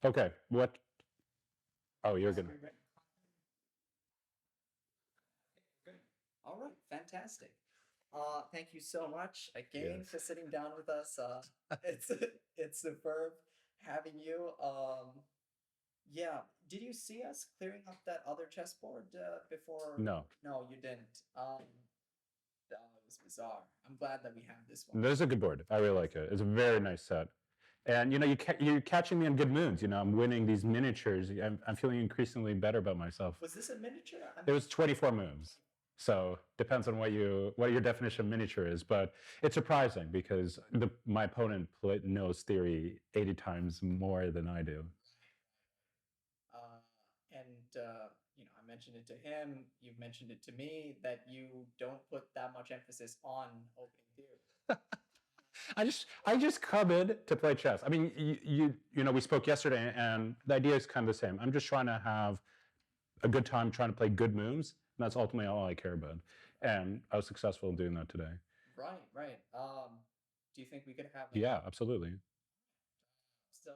Okay, what? Oh, you're good. Good. All right, fantastic. Thank you so much again Yes. for sitting down with us. It's it's superb having you. Yeah. Did you see us clearing up that other chessboard before? No, No, you didn't. That was bizarre. I'm glad that we have this one. this is a good board. I really like it. It's a very nice set. And you're catching me in good moods. I'm winning these miniatures. I'm feeling increasingly better about myself. Was this a miniature? It was 24 moves. So depends on what your definition of miniature is, but it's surprising because my opponent knows theory 80 times more than I do. And I mentioned it to him. You've mentioned it to me that you don't put that much emphasis on opening theory. I just come in to play chess. I mean, we spoke yesterday, and the idea is kind of the same. I'm just trying to have a good time, trying to play good moves, and that's ultimately all I care about. And I was successful in doing that today. Right, right. Do you think we could have Yeah, absolutely. so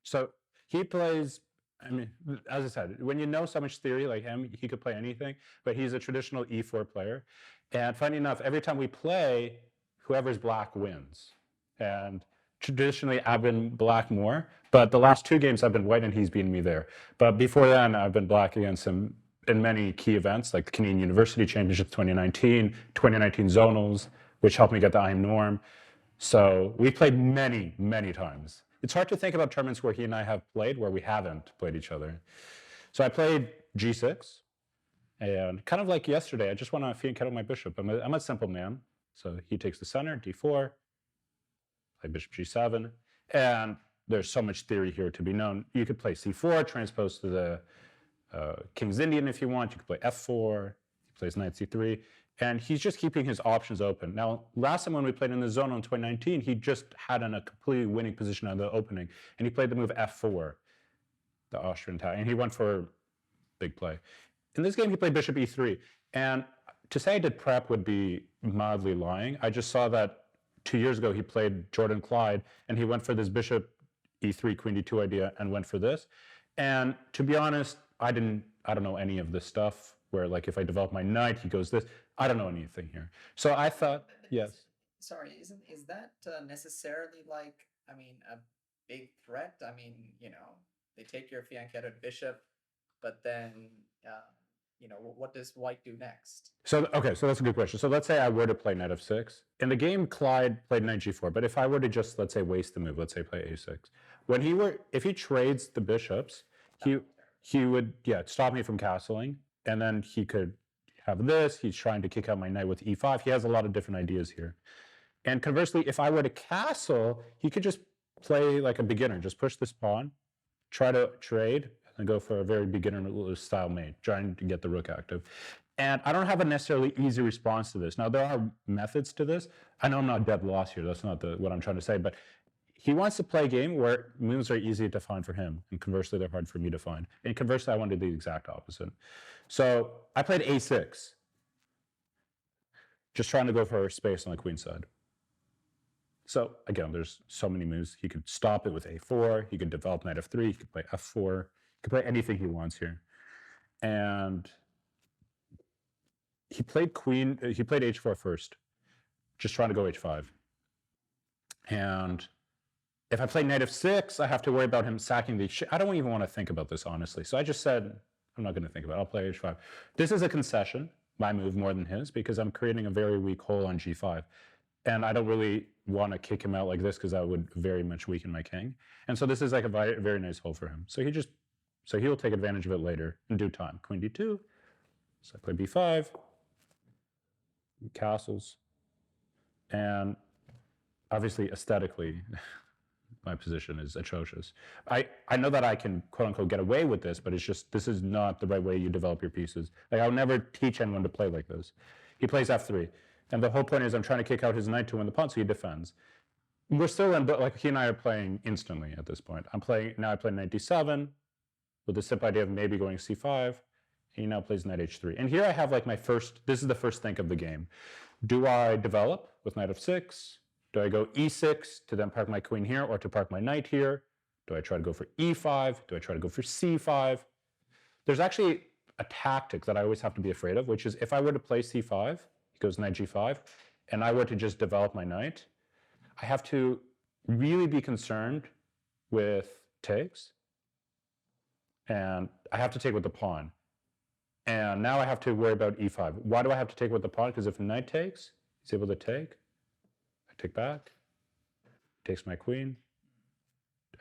So he plays. I mean, as I said, when you know so much theory like him, he could play anything. But he's a traditional e4 player, and funny enough, every time we play, whoever's black wins. And traditionally, I've been black more, but the last two games I've been white, and he's beaten me there. But before then, I've been black against him in many key events, like the Canadian University Championship 2019, 2019 Zonals, which helped me get the IM norm. So we played many, many times. It's hard to think about tournaments where he and I have played where we haven't played each other. So I played G6, and kind of like yesterday, I just want to fianchetto with my bishop. I'm a simple man. So he takes the center, d4, play bishop g7, and there's so much theory here to be known. You could play c4, transpose to the King's Indian if you want. You could play f4, he plays knight c3, and he's just keeping his options open. Now, last time when we played in the Zonal in 2019, he just had in a completely winning position on the opening, and he played the move f4, the Austrian tag, and he went for big play. In this game, he played bishop e3, and to say I did prep would be mildly lying. I just saw that 2 years ago he played Jordan Clyde, and he went for this bishop e3, queen d2 idea, and went for this. And to be honest, I don't know any of this stuff. Where like if I develop my knight, he goes this. I don't know anything here. So I thought, yes. Sorry, is that necessarily like a big threat? They take your fianchettoed bishop, but then what does white do next? So that's a good question. So let's say I were to play knight f6. In the game, Clyde played knight g4. But if I were to just, let's say, waste the move, let's say play a6. If he trades the bishops, he would stop me from castling, and then he could have this. He's trying to kick out my knight with e5. He has a lot of different ideas here. And conversely, if I were to castle, he could just play like a beginner, just push this pawn, try to trade, and go for a very beginner style mate, trying to get the rook active. And I don't have a necessarily easy response to this. Now, there are methods to this. I know I'm not dead lost here. That's not what I'm trying to say. But he wants to play a game where moves are easy to find for him, and conversely, they're hard for me to find. And conversely, I want to do the exact opposite. So I played a6, just trying to go for space on the queen side. So again, there's so many moves. He could stop it with a4. He could develop knight f3. He could play f4. He could play anything he wants here. And he played h4 first, just trying to go h5. And if I play knight f6, I have to worry about him sacking the... I don't even want to think about this, honestly. So I just said, I'm not going to think about it. I'll play h5. This is a concession, my move more than his, because I'm creating a very weak hole on g5. And I don't really want to kick him out like this because that would very much weaken my king. And so this is like a very nice hole for him. So he'll take advantage of it later in due time. Queen d2. So I play b5. Castles. And obviously, aesthetically, my position is atrocious. I know that I can, quote unquote, get away with this, but it's just, this is not the right way you develop your pieces. Like, I'll never teach anyone to play like this. He plays f3. And the whole point is I'm trying to kick out his knight to win the pawn, so he defends. We're still in, but like he and I are playing instantly at this point. I play knight d7 with the simple idea of maybe going c5. He now plays knight h3. And here I have like this is the first think of the game. Do I develop with knight f6? Do I go e6 to then park my queen here or to park my knight here? Do I try to go for e5? Do I try to go for c5? There's actually a tactic that I always have to be afraid of, which is if I were to play c5, he goes knight g5, and I were to just develop my knight, I have to really be concerned with takes, and I have to take with the pawn. And now I have to worry about e5. Why do I have to take with the pawn? Because if knight takes, he's able to take. I take back. He takes my queen.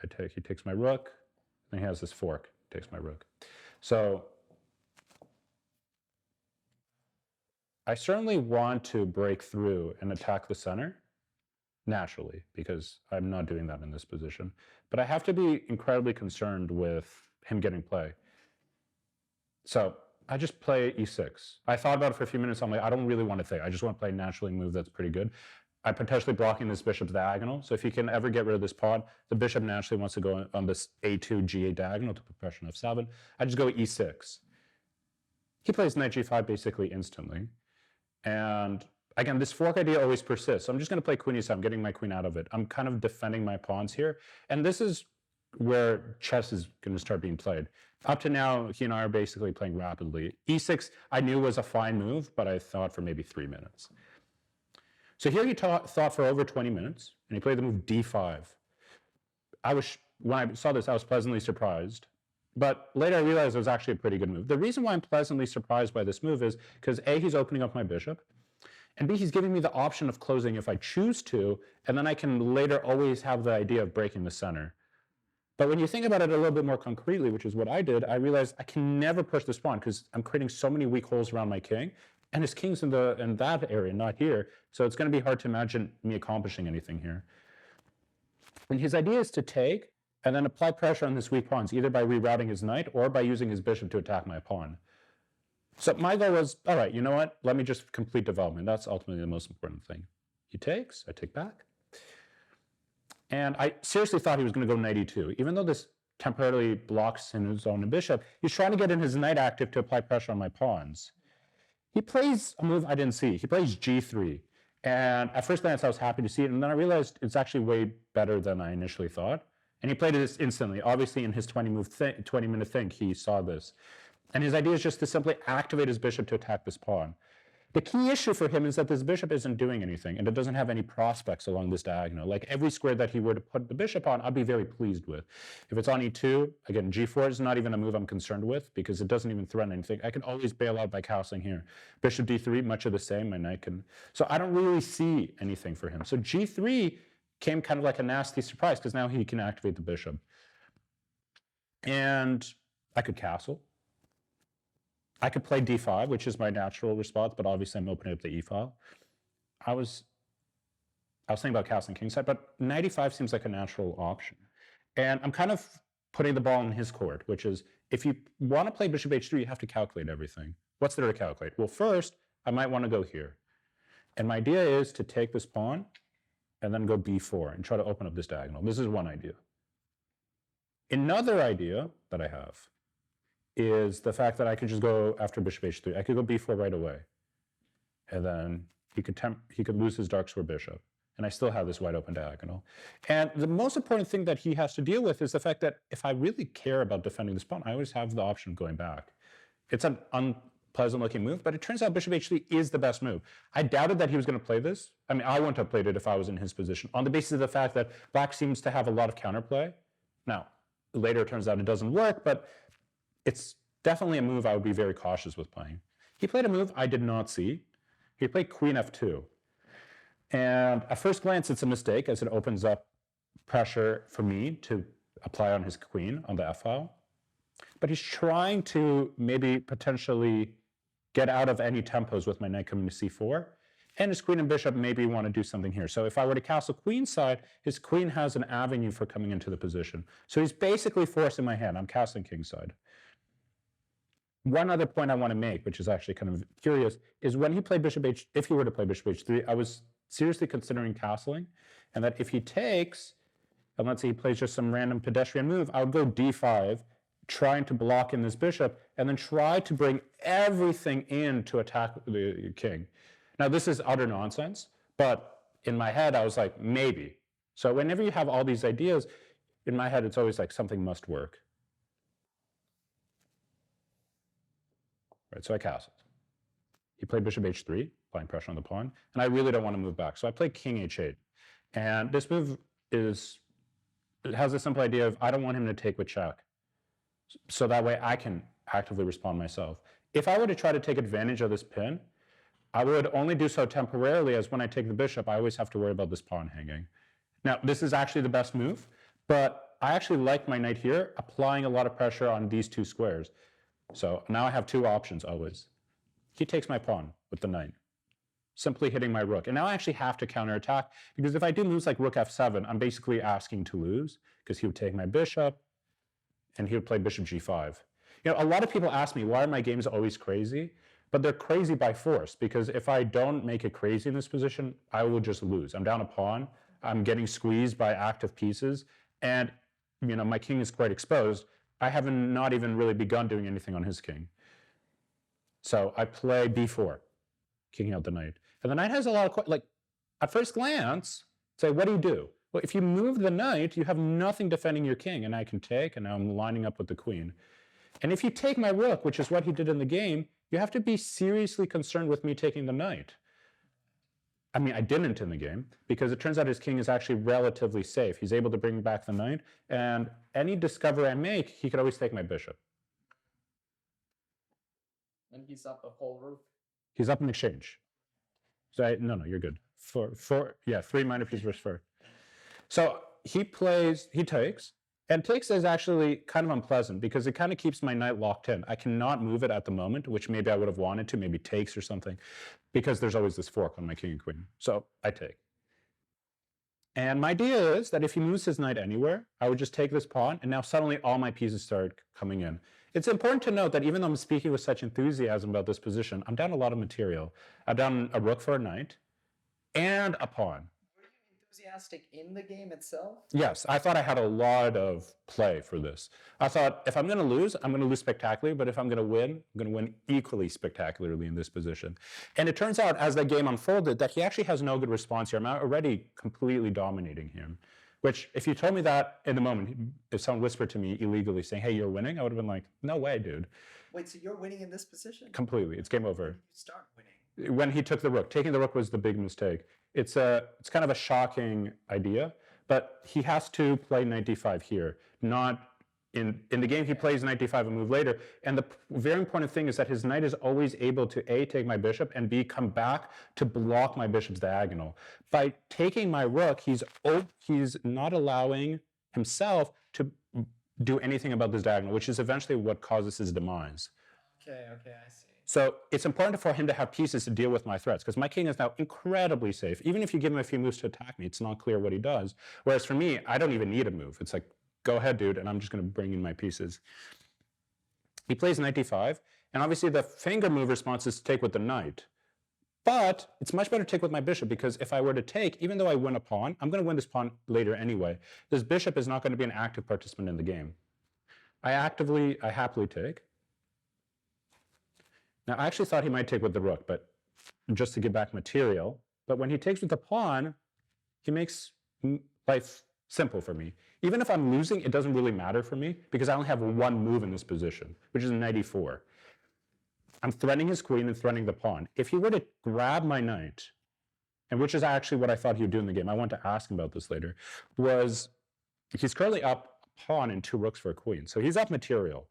He takes my rook. And he has this fork. Takes my rook. So I certainly want to break through and attack the center naturally, because I'm not doing that in this position. But I have to be incredibly concerned with him getting play. So I just play e6. I thought about it for a few minutes. I'm like, I don't really want to think. I just want to play a naturally move that's pretty good. I'm potentially blocking this bishop's diagonal. So if you can ever get rid of this pawn, the bishop naturally wants to go on this a2, g8 diagonal to put pressure on f7. I just go e6. He plays knight g5 basically instantly. And again, this fork idea always persists. So I'm just going to play queen e7. I'm getting my queen out of it. I'm kind of defending my pawns here. And this is where chess is going to start being played. Up to now, he and I are basically playing rapidly. e6 I knew was a fine move, but I thought for maybe 3 minutes. So here he thought for over 20 minutes, and he played the move d5. When I saw this, I was pleasantly surprised. But later I realized it was actually a pretty good move. The reason why I'm pleasantly surprised by this move is because A, he's opening up my bishop, and B, he's giving me the option of closing if I choose to, and then I can later always have the idea of breaking the center. But when you think about it a little bit more concretely, which is what I did, I realized I can never push this pawn because I'm creating so many weak holes around my king, and his king's in that area, not here. So it's going to be hard to imagine me accomplishing anything here. And his idea is to take and then apply pressure on his weak pawns, either by rerouting his knight or by using his bishop to attack my pawn. So my goal was, all right, you know what? Let me just complete development. That's ultimately the most important thing. He takes, I take back. And I seriously thought he was going to go knight e2. Even though this temporarily blocks his own bishop, he's trying to get in his knight active to apply pressure on my pawns. He plays a move I didn't see. He plays g3. And at first glance, I was happy to see it. And then I realized it's actually way better than I initially thought. And he played this instantly. Obviously, in his 20-minute think, he saw this. And his idea is just to simply activate his bishop to attack this pawn. The key issue for him is that this bishop isn't doing anything, and it doesn't have any prospects along this diagonal. Like every square that he were to put the bishop on, I'd be very pleased with. If it's on e2, again, g4 is not even a move I'm concerned with because it doesn't even threaten anything. I can always bail out by castling here. Bishop d3, much of the same, my knight can. So I don't really see anything for him. So g3 came kind of like a nasty surprise because now he can activate the bishop. And I could castle. I could play d5, which is my natural response, but obviously I'm opening up the e file. I was thinking about castling kingside, but knight e5 seems like a natural option. And I'm kind of putting the ball in his court, which is if you want to play bishop h3, you have to calculate everything. What's there to calculate? Well, first, I might want to go here. And my idea is to take this pawn and then go b4 and try to open up this diagonal. This is one idea. Another idea that I have is the fact that I could just go after bishop h3. I could go b4 right away. And then he could lose his dark square bishop. And I still have this wide open diagonal. And the most important thing that he has to deal with is the fact that if I really care about defending this pawn, I always have the option of going back. It's an unpleasant looking move, but it turns out bishop h3 is the best move. I doubted that he was going to play this. I mean, I wouldn't have played it if I was in his position on the basis of the fact that black seems to have a lot of counterplay. Now, later it turns out it doesn't work, but it's definitely a move I would be very cautious with playing. He played a move I did not see. He played queen f2. And at first glance, it's a mistake as it opens up pressure for me to apply on his queen on the f-file. But he's trying to maybe potentially get out of any tempos with my knight coming to c4. And his queen and bishop maybe want to do something here. So if I were to castle queenside, his queen has an avenue for coming into the position. So he's basically forcing my hand. I'm castling kingside. One other point I want to make, which is actually kind of curious, is when he played if he were to play bishop h3, I was seriously considering castling, and that if he takes, and let's say he plays just some random pedestrian move, I would go d5, trying to block in this bishop, and then try to bring everything in to attack the king. Now, this is utter nonsense, but in my head, I was like, maybe. So whenever you have all these ideas, in my head, it's always like something must work. Right, so I castled. He played bishop h3, applying pressure on the pawn, and I really don't want to move back. So I played king h8. And this move it has a simple idea of I don't want him to take with check. So that way I can actively respond myself. If I were to try to take advantage of this pin, I would only do so temporarily, as when I take the bishop, I always have to worry about this pawn hanging. Now, this is actually the best move, but I actually like my knight here, applying a lot of pressure on these two squares. So now I have two options always. He takes my pawn with the knight, simply hitting my rook. And now I actually have to counterattack, because if I do moves like rook f7, I'm basically asking to lose, because he would take my bishop, and he would play bishop g5. You know, a lot of people ask me, why are my games always crazy? But they're crazy by force, because if I don't make it crazy in this position, I will just lose. I'm down a pawn, I'm getting squeezed by active pieces, and you know, my king is quite exposed. I haven't not even really begun doing anything on his king. So I play b4, kicking out the knight. And the knight has a lot of, like, at first glance, say, what do you do? Well, if you move the knight, you have nothing defending your king, and I can take, and now I'm lining up with the queen. And if you take my rook, which is what he did in the game, you have to be seriously concerned with me taking the knight. I mean, I didn't in the game, because it turns out his king is actually relatively safe. He's able to bring back the knight, and any discovery I make, he could always take my bishop. And he's up a whole rook. He's up in exchange. So no, you're good. Yeah, 3 minor piece versus 4. So he takes, and takes is actually kind of unpleasant, because it kind of keeps my knight locked in. I cannot move it at the moment, which maybe I would have wanted to, maybe takes or something, because there's always this fork on my king and queen. So I take. And my idea is that if he moves his knight anywhere, I would just take this pawn, and now suddenly all my pieces start coming in. It's important to note that even though I'm speaking with such enthusiasm about this position, I'm down a lot of material. I'm down a rook for a knight and a pawn. Were you enthusiastic in the game itself? Yes, I thought I had a lot of play for this. I thought, if I'm going to lose, I'm going to lose spectacularly, but if I'm going to win, I'm going to win equally spectacularly in this position. And it turns out, as the game unfolded, that he actually has no good response here. I'm already completely dominating him, which, if you told me that in the moment, if someone whispered to me illegally saying, hey, you're winning, I would have been like, no way, dude. Wait, so you're winning in this position? Completely. It's game over. When did you start winning? When he took the rook. Taking the rook was the big mistake. It's kind of a shocking idea, but he has to play knight d5 here, not in the game. He plays knight d5 a move later, and the very important thing is that his knight is always able to A, take my bishop, and B, come back to block my bishop's diagonal. By taking my rook, he's not allowing himself to do anything about this diagonal, which is eventually what causes his demise. Okay, I see. So it's important for him to have pieces to deal with my threats, because my king is now incredibly safe. Even if you give him a few moves to attack me, it's not clear what he does. Whereas for me, I don't even need a move. It's like, go ahead, dude, and I'm just going to bring in my pieces. He plays knight d5, and obviously the finger move response is to take with the knight. But it's much better to take with my bishop, because if I were to take, even though I win a pawn, I'm going to win this pawn later anyway. This bishop is not going to be an active participant in the game. I happily take. Now, I actually thought he might take with the rook, but just to get back material. But when he takes with the pawn, he makes life simple for me. Even if I'm losing, it doesn't really matter for me, because I only have one move in this position, which is knight e4. I'm threatening his queen and threatening the pawn. If he were to grab my knight, and which is actually what I thought he would do in the game, I want to ask him about this later, was he's currently up a pawn and 2 rooks for a queen. So he's up material.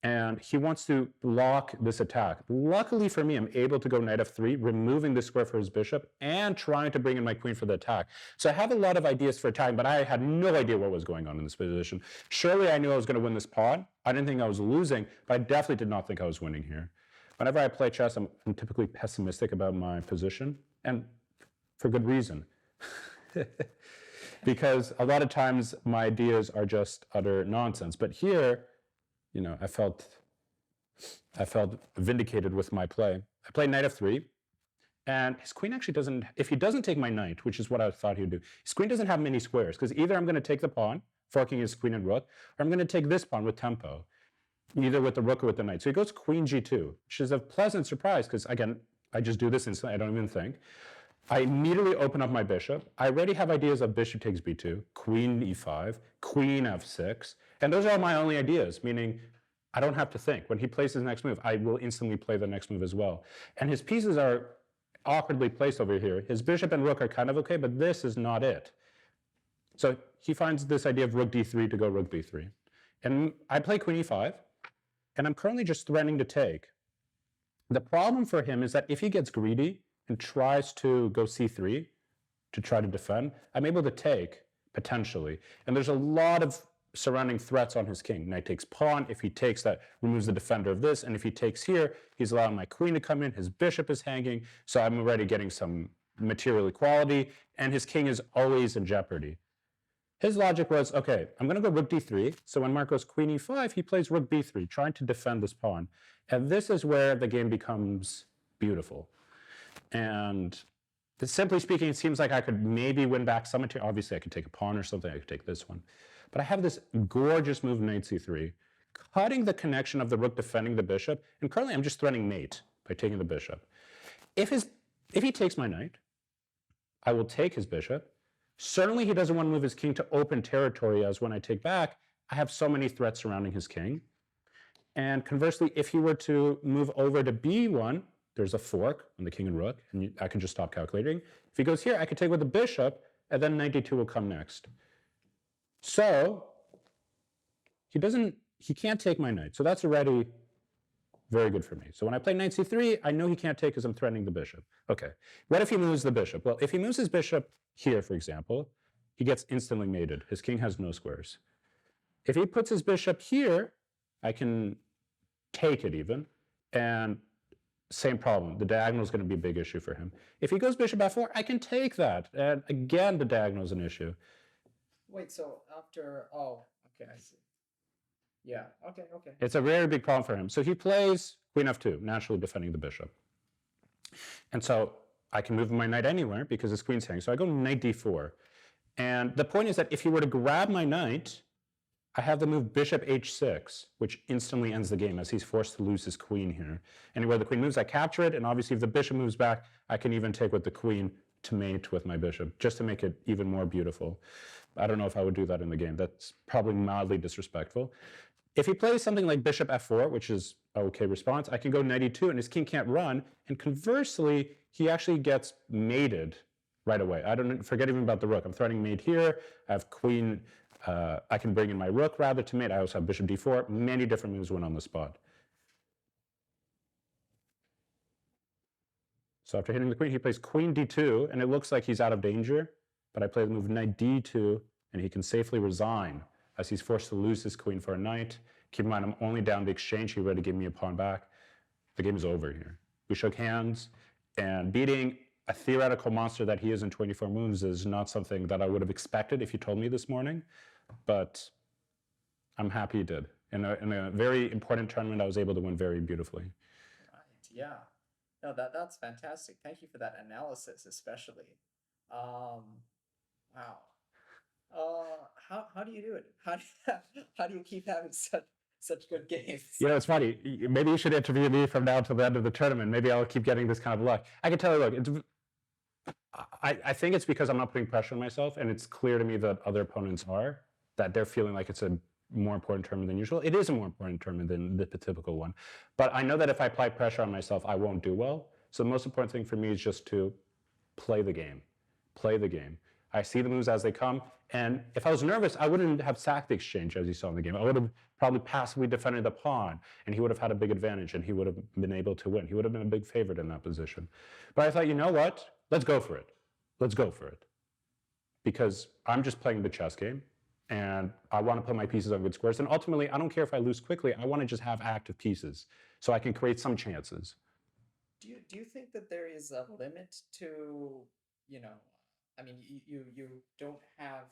And he wants to block this attack. Luckily for me, I'm able to go knight f3, removing the square for his bishop, and trying to bring in my queen for the attack. So I have a lot of ideas for attacking, but I had no idea what was going on in this position. Surely I knew I was going to win this pawn. I didn't think I was losing, but I definitely did not think I was winning here. Whenever I play chess, I'm typically pessimistic about my position, and for good reason. Because a lot of times my ideas are just utter nonsense. But here, you know, I felt vindicated with my play. I played knight f3, and his queen actually doesn't, if he doesn't take my knight, which is what I thought he would do, his queen doesn't have many squares, because either I'm going to take the pawn, forking his queen and rook, or I'm going to take this pawn with tempo, either with the rook or with the knight. So he goes queen g2, which is a pleasant surprise, because again, I just do this instantly, I don't even think. I immediately open up my bishop. I already have ideas of bishop takes b2, queen e5, queen f6, and those are all my only ideas, meaning I don't have to think. When he plays his next move, I will instantly play the next move as well. And his pieces are awkwardly placed over here. His bishop and rook are kind of okay, but this is not it. So he finds this idea of rook d3 to go rook b3. And I play queen e5, and I'm currently just threatening to take. The problem for him is that if he gets greedy and tries to go c3 to try to defend, I'm able to take, potentially. And there's a lot of surrounding threats on his king. Knight takes pawn. If he takes, that removes the defender of this. And if he takes here, he's allowing my queen to come in. His bishop is hanging. So I'm already getting some material equality. And his king is always in jeopardy. His logic was, okay, I'm going to go rook d3. So when Mark goes queen e5, he plays rook b3, trying to defend this pawn. And this is where the game becomes beautiful. And simply speaking, it seems like I could maybe win back some material. Obviously, I could take a pawn or something. I could take this one. But I have this gorgeous move, knight c3, cutting the connection of the rook defending the bishop. And currently, I'm just threatening mate by taking the bishop. If he takes my knight, I will take his bishop. Certainly, he doesn't want to move his king to open territory, as when I take back, I have so many threats surrounding his king. And conversely, if he were to move over to b1, there's a fork on the king and rook, and I can just stop calculating. If he goes here, I could take with the bishop, and then knight d2 will come next. So he can't take my knight. So that's already very good for me. So when I play knight c3, I know he can't take because I'm threatening the bishop. Okay, what if he moves the bishop? Well, if he moves his bishop here, for example, he gets instantly mated. His king has no squares. If he puts his bishop here, I can take it even, and same problem. The diagonal is going to be a big issue for him. If he goes bishop f4, I can take that, and again, the diagonal is an issue. Wait, so after, oh, okay, I see. Yeah, okay. It's a very big problem for him. So he plays queen f2, naturally defending the bishop. And so I can move my knight anywhere because his queen's hanging. So I go knight d4. And the point is that if he were to grab my knight, I have the move bishop h6, which instantly ends the game as he's forced to lose his queen here. Anywhere the queen moves, I capture it. And obviously, if the bishop moves back, I can even take with the queen to mate with my bishop, just to make it even more beautiful. I don't know if I would do that in the game. That's probably mildly disrespectful. If he plays something like bishop f4, which is an okay response, I can go knight e2, and his king can't run. And conversely, he actually gets mated right away. I don't forget even about the rook. I'm threatening mate here. I have queen. I can bring in my rook rather to mate. I also have bishop d4. Many different moves win on the spot. So after hitting the queen, he plays queen d2, and it looks like he's out of danger. But I play the move knight d2, and he can safely resign as he's forced to lose his queen for a knight. Keep in mind, I'm only down the exchange. He already gave me a pawn back. The game is over here. We shook hands, and beating a theoretical monster that he is in 24 moves is not something that I would have expected if you told me this morning, but I'm happy he did. In a very important tournament, I was able to win very beautifully. Right, yeah. No, that's fantastic. Thank you for that analysis, especially. Wow. How do you do it? How do you keep having such good games? You know, it's funny. Maybe you should interview me from now till the end of the tournament. Maybe I'll keep getting this kind of luck. I can tell you, look, I think it's because I'm not putting pressure on myself, and it's clear to me that other opponents are, that they're feeling like it's a more important tournament than usual. It is a more important tournament than the typical one. But I know that if I apply pressure on myself, I won't do well. So the most important thing for me is just to play the game. Play the game. I see the moves as they come. And if I was nervous, I wouldn't have sacked the exchange as you saw in the game. I would have probably passively defended the pawn, and he would have had a big advantage, and he would have been able to win. He would have been a big favorite in that position. But I thought, you know what? Let's go for it. Let's go for it. Because I'm just playing the chess game, and I want to put my pieces on good squares. And ultimately, I don't care if I lose quickly. I want to just have active pieces so I can create some chances. Do you think that there is a limit to, I mean, you don't have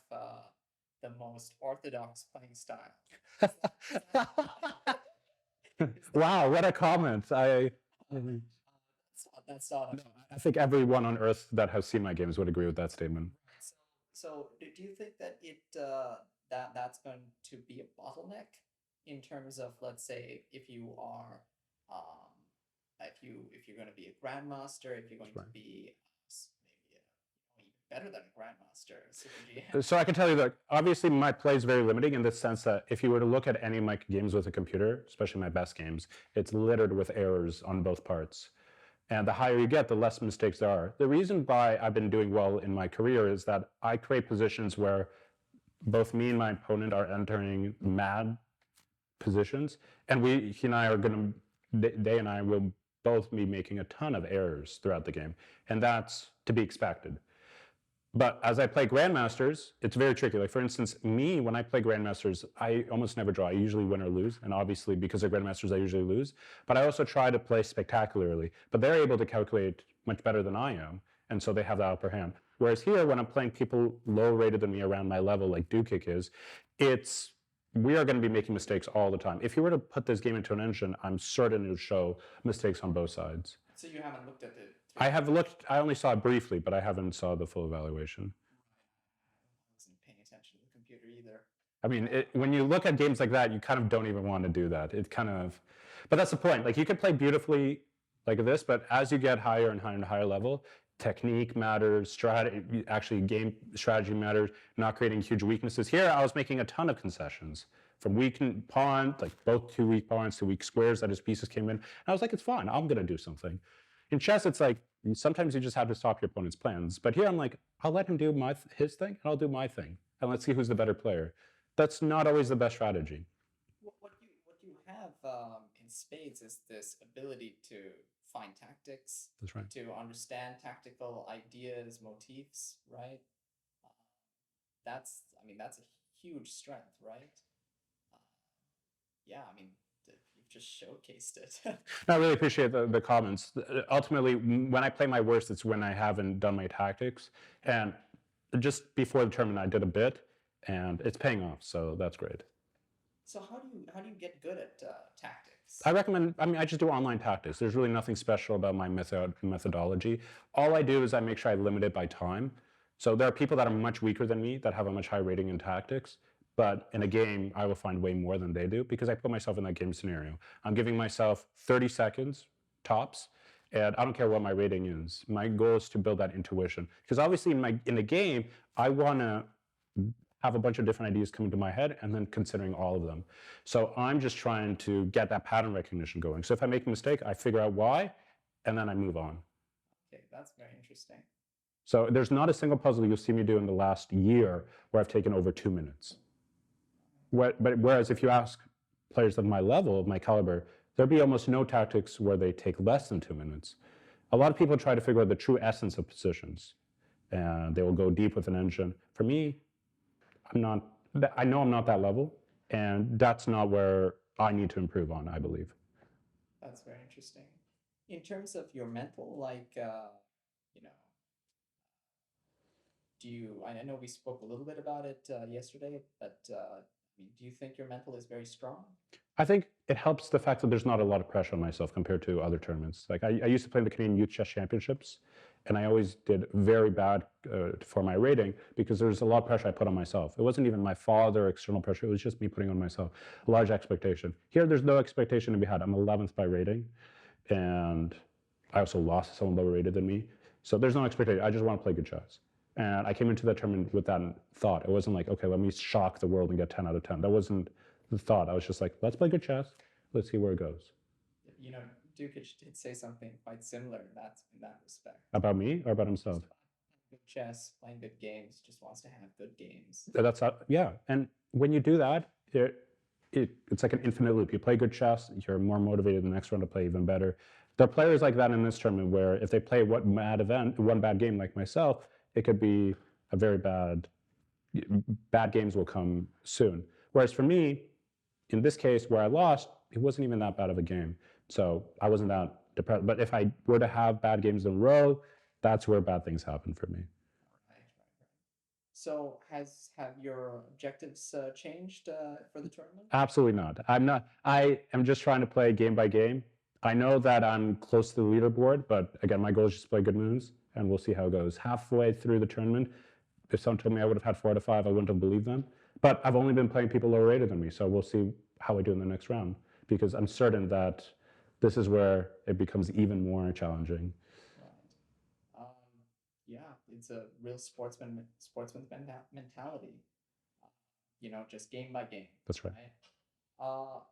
the most orthodox playing style. Wow, what a comment. That's not. No, I think everyone on earth that has seen my games would agree with that statement. So do you think that that's going to be a bottleneck in terms of, let's say, if you are if you're going to be a grandmaster, if you're going to be better than a Grandmaster Super GM? So I can tell you that obviously my play is very limiting in the sense that if you were to look at any of my games with a computer, especially my best games, it's littered with errors on both parts. And the higher you get, the less mistakes there are. The reason why I've been doing well in my career is that I create positions where both me and my opponent are entering mad positions, and he and I are going to, they and I will both be making a ton of errors throughout the game, and that's to be expected. But as I play Grandmasters, it's very tricky. Like for instance, me, when I play Grandmasters, I almost never draw. I usually win or lose. And obviously because they're Grandmasters, I usually lose. But I also try to play spectacularly. But they're able to calculate much better than I am. And so they have the upper hand. Whereas here, when I'm playing people lower rated than me around my level, like Dukic is, we are going to be making mistakes all the time. If you were to put this game into an engine, I'm certain it would show mistakes on both sides. So you haven't looked at it? I have looked, I only saw it briefly, but I haven't saw the full evaluation. I wasn't paying attention to the computer either. I mean, when you look at games like that, you kind of don't even want to do that. But that's the point. Like you can play beautifully like this, but as you get higher and higher and higher level, technique matters, actually game strategy matters, not creating huge weaknesses. Here, I was making a ton of concessions. From weak pawn, like both two weak pawns to weak squares that his pieces came in. And I was like, it's fine, I'm gonna do something. In chess, it's like, sometimes you just have to stop your opponent's plans. But here I'm like, I'll let him do his thing, and I'll do my thing. And let's see who's the better player. That's not always the best strategy. What you have in spades is this ability to find tactics. That's right. To understand tactical ideas, motifs, right? That's a huge strength, right? Yeah, I mean, you've just showcased it. I really appreciate the comments. Ultimately, when I play my worst, it's when I haven't done my tactics. And just before the tournament, I did a bit, and it's paying off, so that's great. So how do you get good at tactics? I just do online tactics. There's really nothing special about my methodology. All I do is I make sure I limit it by time. So there are people that are much weaker than me that have a much higher rating in tactics. But in a game, I will find way more than they do because I put myself in that game scenario. I'm giving myself 30 seconds tops, and I don't care what my rating is. My goal is to build that intuition. Because obviously in the game, I want to have a bunch of different ideas coming to my head and then considering all of them. So I'm just trying to get that pattern recognition going. So if I make a mistake, I figure out why, and then I move on. Okay, that's very interesting. So there's not a single puzzle you'll see me do in the last year where I've taken over 2 minutes. But whereas if you ask players of my level, of my caliber, there'll be almost no tactics where they take less than 2 minutes. A lot of people try to figure out the true essence of positions, and they will go deep with an engine. For me, I know I'm not that level, and that's not where I need to improve on, I believe. That's very interesting. In terms of your mental, like, I know we spoke a little bit about it yesterday, but do you think your mental is very strong? I think it helps the fact that there's not a lot of pressure on myself compared to other tournaments. Like I used to play in the Canadian Youth Chess Championships, and I always did very bad for my rating because there's a lot of pressure I put on myself. It wasn't even my father or external pressure, it was just me putting on myself a large expectation. Here, there's no expectation to be had. I'm 11th by rating, and I also lost to someone lower rated than me. So there's no expectation. I just want to play good chess. And I came into that tournament with that thought. It wasn't like, okay, let me shock the world and get 10 out of 10. That wasn't the thought. I was just like, let's play good chess. Let's see where it goes. Dukic did say something quite similar in that respect. About me or about himself? Good chess, playing good games, just wants to have good games. Yeah. And when you do that, it's like an infinite loop. You play good chess, you're more motivated the next round to play even better. There are players like that in this tournament where if they play one bad game like myself, it could be a very bad games will come soon. Whereas for me, in this case where I lost, it wasn't even that bad of a game. So I wasn't that depressed. But if I were to have bad games in a row, that's where bad things happen for me. Right. So have your objectives changed for the tournament? Absolutely not. I am just trying to play game by game. I know that I'm close to the leaderboard, but again, my goal is just to play good moves, and we'll see how it goes. Halfway through the tournament, if someone told me I would have had 4 out of 5, I wouldn't have believed them. But I've only been playing people lower rated than me, so we'll see how I do in the next round, because I'm certain that this is where it becomes even more challenging. Right. Yeah, it's a real sportsman's mentality. You know, just game by game. That's right.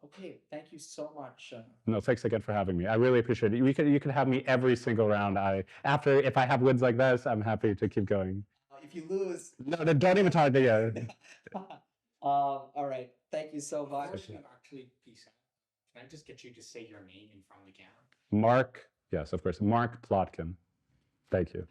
Okay, thank you so much. No, thanks again for having me. I really appreciate it. You can have me every single round. If I have wins like this, I'm happy to keep going. If you lose, no, don't even talk to you. all right, thank you so much. Before you actually peace out, can I just get you to say your name in front of the camera? Mark, yes, of course, Mark Plotkin. Thank you.